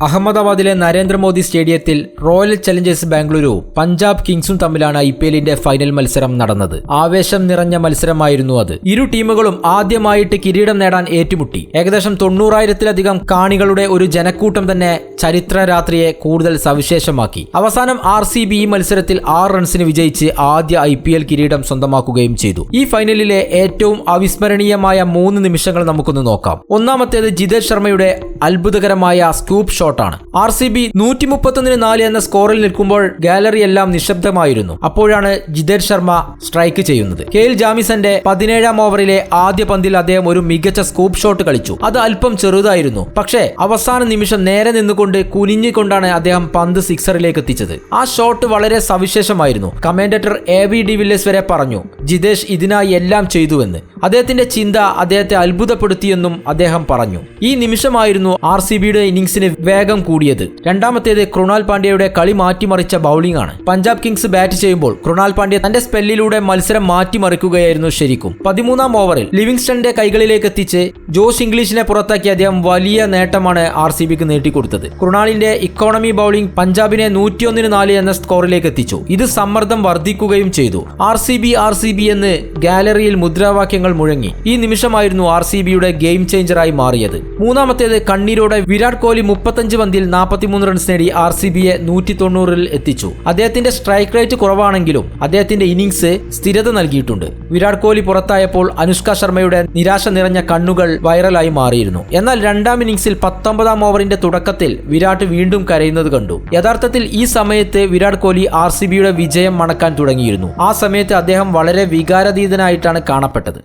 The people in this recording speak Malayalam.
അഹമ്മദാബാദിലെ നരേന്ദ്രമോദി സ്റ്റേഡിയത്തിൽ റോയൽ ചലഞ്ചേഴ്സ് ബാംഗ്ലൂരു പഞ്ചാബ് കിങ്സും തമ്മിലാണ് IPLന്റെ ഫൈനൽ മത്സരം നടന്നത്. ആവേശം നിറഞ്ഞ മത്സരമായിരുന്നു അത്. ഇരു ടീമുകളും ആദ്യമായിട്ട് കിരീടം നേടാൻ ഏറ്റുമുട്ടി. ഏകദേശം 90,000-ലധികം കാണികളുടെ ഒരു ജനക്കൂട്ടം തന്നെ ചരിത്ര രാത്രിയെ കൂടുതൽ സവിശേഷമാക്കി. അവസാനം RCB ഈ മത്സരത്തിൽ 6 റൺസിന് വിജയിച്ച് ആദ്യ IPL കിരീടം സ്വന്തമാക്കുകയും ചെയ്തു. ഈ ഫൈനലിലെ ഏറ്റവും അവിസ്മരണീയമായ 3 നിമിഷങ്ങൾ നമുക്കൊന്ന് നോക്കാം. ഒന്നാമത്തേത് ജിതേഷ് ശർമ്മയുടെ അത്ഭുതകരമായ സ്കൂപ്പ് ഷോട്ടാണ്. RCB 131-4 എന്ന സ്കോറിൽ നിൽക്കുമ്പോൾ ഗാലറി എല്ലാം നിശബ്ദമായിരുന്നു. അപ്പോഴാണ് ജിതേഷ് ശർമ്മ സ്ട്രൈക്ക് ചെയ്യുന്നത്. KL ജാമിസന്റെ 17-ാം ഓവറിലെ ആദ്യ പന്തിൽ അദ്ദേഹം ഒരു മികച്ച സ്കൂപ്പ് ഷോട്ട് കളിച്ചു. അത് അല്പം ചെറുതായിരുന്നു, പക്ഷേ അവസാന നിമിഷം നേരെ നിന്നുകൊണ്ട് കുനിഞ്ഞുകൊണ്ടാണ് അദ്ദേഹം പന്ത് സിക്സറിലേക്ക് എത്തിച്ചത്. ആ ഷോട്ട് വളരെ സവിശേഷമായിരുന്നു. കമന്റേറ്റർ AB de Villiers വരെ പറഞ്ഞു ജിതേഷ് ഇതിനായി എല്ലാം ചെയ്തുവെന്ന്. അദ്ദേഹത്തിന്റെ ചിന്ത അദ്ദേഹത്തെ അത്ഭുതപ്പെടുത്തിയെന്നും അദ്ദേഹം പറഞ്ഞു. ഈ നിമിഷമായിരുന്നു RCBയുടെ ഇന്നിംഗ്സിന് വേഗം കൂടിയത്. രണ്ടാമത്തേത് കൃണാൽ പാണ്ഡ്യയുടെ കളി മാറ്റിമറിച്ച ബൗളിംഗ് ആണ്. പഞ്ചാബ് കിങ്സ് ബാറ്റ് ചെയ്യുമ്പോൾ കൃണാൽ പാണ്ഡ്യ തന്റെ സ്പെല്ലിലൂടെ മത്സരം മാറ്റിമറിക്കുകയായിരുന്നു ശരിക്കും. 13-ാം ഓവറിൽ ലിവിങ്സ്റ്റന്റെ കൈകളിലേക്ക് എത്തിച്ച് ജോഷ് ഇംഗ്ലീഷിനെ പുറത്താക്കി അദ്ദേഹം വലിയ നേട്ടമാണ് RCBക്ക് നേടിക്കൊടുത്തത്. കൃണാലിന്റെ ഇക്കോണമി ബൗളിംഗ് പഞ്ചാബിനെ 101-4 എന്ന സ്കോറിലേക്ക് എത്തിച്ചു. ഇത് സമ്മർദ്ദം വർദ്ധിക്കുകയും ചെയ്തു. RCB എന്ന് ഗാലറിയിൽ മുദ്രാവാക്യങ്ങൾ മുഴങ്ങി. ഈ നിമിഷമായിരുന്നു RCBയുടെ ഗെയിം ചേഞ്ചറായി മാറിയത്. മൂന്നാമത്തേത് കണ്ണീരോടെ വിരാട് കോഹ്ലി 35 പന്തിൽ 43 റൺസ് നേടി RCBയെ 190-ൽ എത്തിച്ചു. അദ്ദേഹത്തിന്റെ സ്ട്രൈക്ക് റേറ്റ് കുറവാണെങ്കിലും അദ്ദേഹത്തിന്റെ ഇന്നിംഗ്സ് സ്ഥിരത നൽകിയിട്ടുണ്ട്. വിരാട് കോഹ്ലി പുറത്തായപ്പോൾ അനുഷ്ക ശർമ്മയുടെ നിരാശ നിറഞ്ഞ കണ്ണുകൾ വൈറലായി മാറിയിരുന്നു. എന്നാൽ രണ്ടാം ഇന്നിംഗ്സിൽ 19-ാം ഓവറിന്റെ തുടക്കത്തിൽ വിരാട് വീണ്ടും കരയുന്നത് കണ്ടു. യഥാർത്ഥത്തിൽ ഈ സമയത്ത് വിരാട് കോഹ്ലി RCBയുടെ വിജയം മണക്കാൻ തുടങ്ങിയിരുന്നു. ആ സമയത്ത് അദ്ദേഹം വളരെ വികാരാതീതനായിട്ടാണ് കാണപ്പെട്ടത്.